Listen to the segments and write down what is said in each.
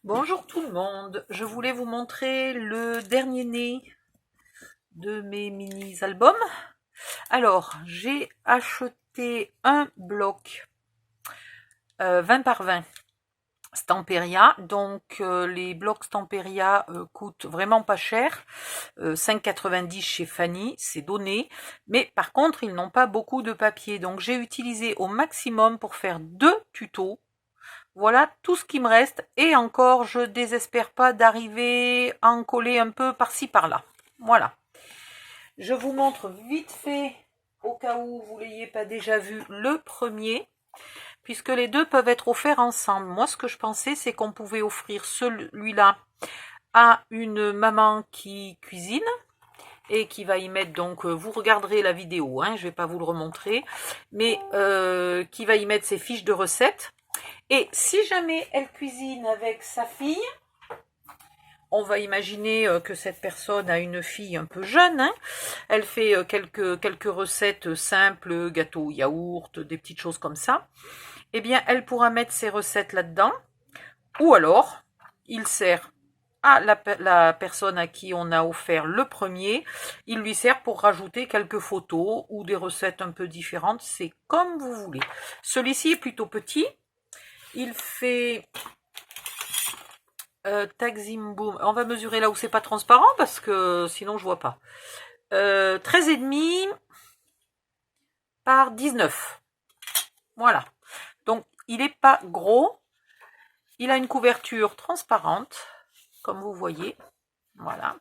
Bonjour tout le monde, je voulais vous montrer le dernier né de mes mini-albums. Alors, j'ai acheté un bloc 20 par 20 Stamperia. Donc, les blocs Stamperia coûtent vraiment pas cher. 5,90 chez Fanny, c'est donné. Mais par contre, ils n'ont pas beaucoup de papier. Donc, j'ai utilisé au maximum pour faire 2 tutos. Voilà tout ce qui me reste. Et encore, je désespère pas d'arriver à en coller un peu par-ci par-là. Voilà. Je vous montre vite fait, au cas où vous ne l'ayez pas déjà vu, le premier, puisque les deux peuvent être offerts ensemble. Moi, ce que je pensais, c'est qu'on pouvait offrir celui-là à une maman qui cuisine et qui va y mettre, donc vous regarderez la vidéo, hein, je ne vais pas vous le remontrer, mais qui va y mettre ses fiches de recettes. Et si jamais elle cuisine avec sa fille, on va imaginer que cette personne a une fille un peu jeune, hein. Elle fait quelques recettes simples, gâteaux, yaourt, des petites choses comme ça. Eh bien, elle pourra mettre ses recettes là-dedans. Ou alors, il sert à la personne à qui on a offert le premier, il lui sert pour rajouter quelques photos ou des recettes un peu différentes. C'est comme vous voulez. Celui-ci est plutôt petit. Il fait tag zim boom. On va mesurer là où c'est pas transparent parce que sinon je vois pas. 13,5 par 19. Voilà. Donc il est pas gros. Il a une couverture transparente, comme vous voyez. Voilà.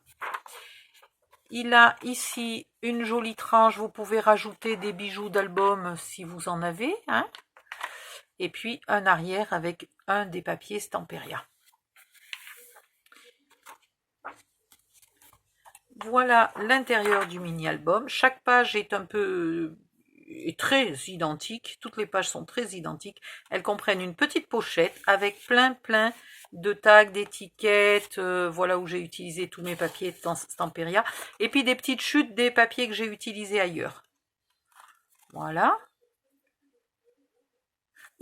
Il a ici une jolie tranche. Vous pouvez rajouter des bijoux d'album si vous en avez, hein. Et puis un arrière avec un des papiers Stamperia. Voilà l'intérieur du mini-album. Chaque page est très identique. Toutes les pages sont très identiques. Elles comprennent une petite pochette avec plein de tags, d'étiquettes. Voilà où j'ai utilisé tous mes papiers Stamperia. Et puis des petites chutes des papiers que j'ai utilisés ailleurs. Voilà.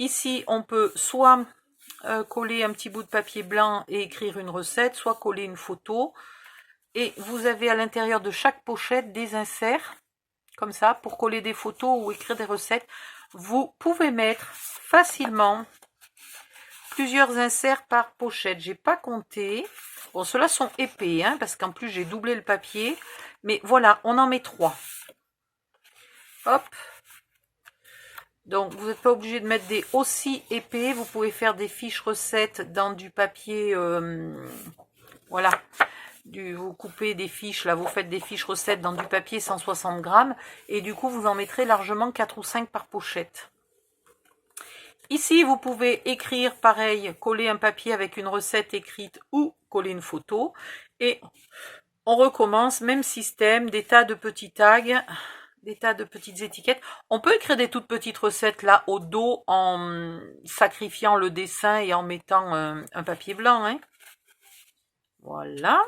Ici, on peut soit coller un petit bout de papier blanc et écrire une recette, soit coller une photo. Et vous avez à l'intérieur de chaque pochette des inserts, comme ça, pour coller des photos ou écrire des recettes. Vous pouvez mettre facilement plusieurs inserts par pochette. J'ai pas compté. Bon, ceux-là sont épais, hein, parce qu'en plus j'ai doublé le papier. Mais voilà, on en met 3. Hop. Donc, vous n'êtes pas obligé de mettre des aussi épais. Vous pouvez faire des fiches recettes dans du papier, voilà. Vous coupez des fiches, là, vous faites des fiches recettes dans du papier 160 grammes. Et du coup, vous en mettrez largement 4 ou 5 par pochette. Ici, vous pouvez écrire, pareil, coller un papier avec une recette écrite ou coller une photo. Et on recommence, même système, des tas de petits tags, des tas de petites étiquettes. On peut écrire des toutes petites recettes là au dos en sacrifiant le dessin et en mettant un papier blanc, hein. Voilà.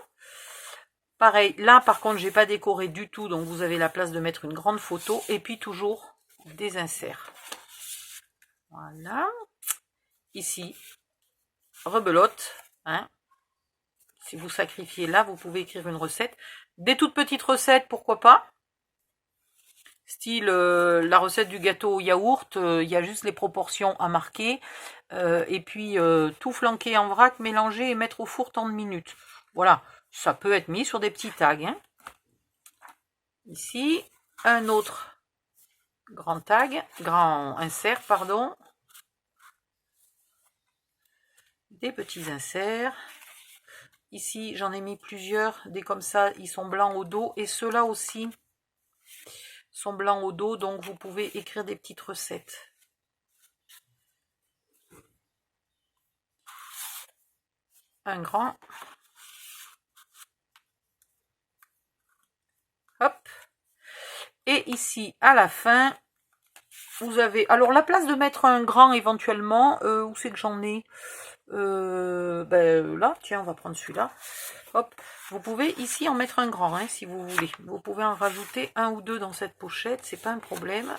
Pareil, là par contre j'ai pas décoré du tout, donc vous avez la place de mettre une grande photo et puis toujours des inserts. Voilà. Ici, rebelote, hein. Si vous sacrifiez là, vous pouvez écrire une recette. Des toutes petites recettes, pourquoi pas. Style la recette du gâteau au yaourt, il y a juste les proportions à marquer. Et puis tout flanquer en vrac, mélanger et mettre au four tant de minutes. Voilà, ça peut être mis sur des petits tags, hein. Ici, un autre grand tag, grand insert, pardon. Des petits inserts. Ici, j'en ai mis plusieurs, des comme ça, ils sont blancs au dos. Et ceux-là aussi sont blancs au dos, donc vous pouvez écrire des petites recettes. Un grand. Hop. Et ici, à la fin, vous avez... Alors, la place de mettre un grand éventuellement, où c'est que j'en ai là, tiens, on va prendre celui-là. Hop. Vous pouvez ici en mettre un grand, hein, si vous voulez. Vous pouvez en rajouter un ou deux dans cette pochette, c'est pas un problème.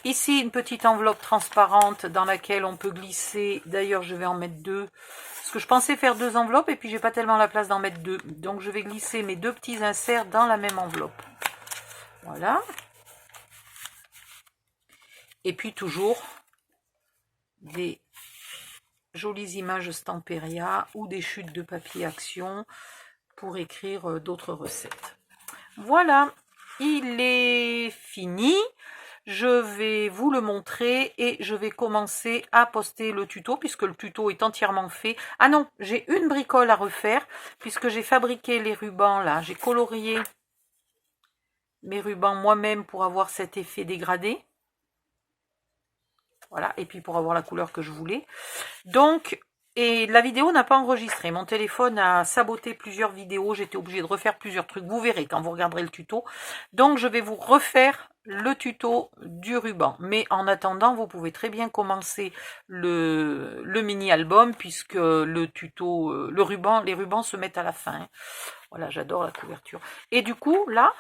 Ici, une petite enveloppe transparente dans laquelle on peut glisser. D'ailleurs, je vais en mettre 2. Parce que je pensais faire 2 enveloppes et puis j'ai pas tellement la place d'en mettre 2. Donc, je vais glisser mes 2 petits inserts dans la même enveloppe. Voilà. Et puis, toujours des jolies images Stamperia ou des chutes de papier Action pour écrire d'autres recettes. Voilà, il est fini. Je vais vous le montrer et je vais commencer à poster le tuto puisque le tuto est entièrement fait. Ah non, j'ai une bricole à refaire puisque j'ai fabriqué les rubans là. J'ai colorié mes rubans moi-même pour avoir cet effet dégradé. Voilà, et puis pour avoir la couleur que je voulais. Donc, et la vidéo n'a pas enregistré. Mon téléphone a saboté plusieurs vidéos. J'étais obligée de refaire plusieurs trucs. Vous verrez quand vous regarderez le tuto. Donc, je vais vous refaire le tuto du ruban. Mais en attendant, vous pouvez très bien commencer le mini-album puisque le tuto, les rubans se mettent à la fin. Voilà, j'adore la couverture. Et du coup, là,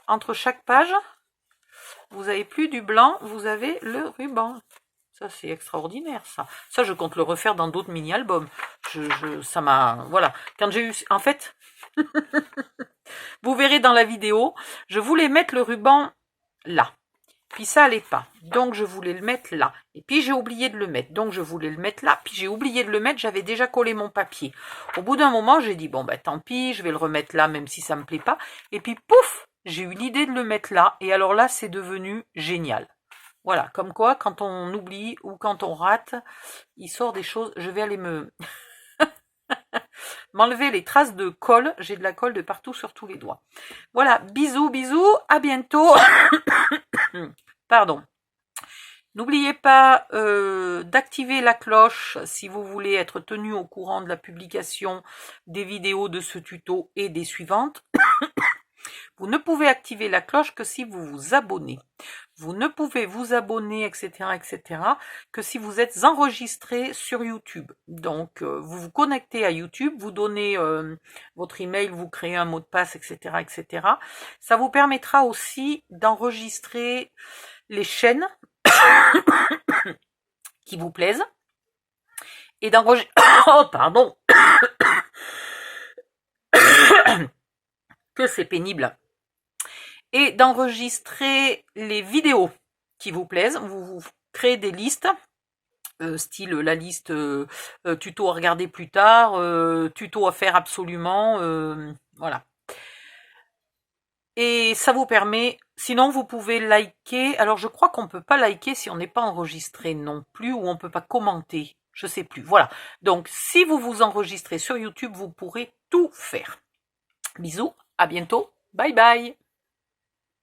entre chaque page, vous n'avez plus du blanc, vous avez le ruban. Ça, c'est extraordinaire, ça. Ça, je compte le refaire dans d'autres mini-albums. Ça m'a... Voilà. Quand j'ai eu... En fait, vous verrez dans la vidéo, je voulais mettre le ruban là. Puis ça allait pas. Donc, je voulais le mettre là. Et puis, j'ai oublié de le mettre. Donc, je voulais le mettre là. Puis, j'ai oublié de le mettre. J'avais déjà collé mon papier. Au bout d'un moment, j'ai dit, bon, bah, tant pis, je vais le remettre là, même si ça me plaît pas. Et puis, pouf, j'ai eu l'idée de le mettre là. Et alors là, c'est devenu génial. Voilà, comme quoi, quand on oublie ou quand on rate, il sort des choses. Je vais aller m'enlever les traces de colle. J'ai de la colle de partout sur tous les doigts. Voilà, bisous, bisous, à bientôt. Pardon. N'oubliez pas d'activer la cloche si vous voulez être tenu au courant de la publication des vidéos de ce tuto et des suivantes. Vous ne pouvez activer la cloche que si vous vous abonnez. Vous ne pouvez vous abonner, etc., que si vous êtes enregistré sur YouTube. Donc, vous vous connectez à YouTube, vous donnez votre email, vous créez un mot de passe, etc. Ça vous permettra aussi d'enregistrer les chaînes qui vous plaisent et d'enregistrer... Oh, pardon. Que c'est pénible. Et d'enregistrer les vidéos qui vous plaisent. Vous créez des listes, style la liste tuto à regarder plus tard, tuto à faire absolument, voilà. Et ça vous permet, sinon vous pouvez liker, alors je crois qu'on ne peut pas liker si on n'est pas enregistré non plus, ou on ne peut pas commenter, je sais plus, voilà. Donc si vous vous enregistrez sur YouTube, vous pourrez tout faire. Bisous, à bientôt, bye bye.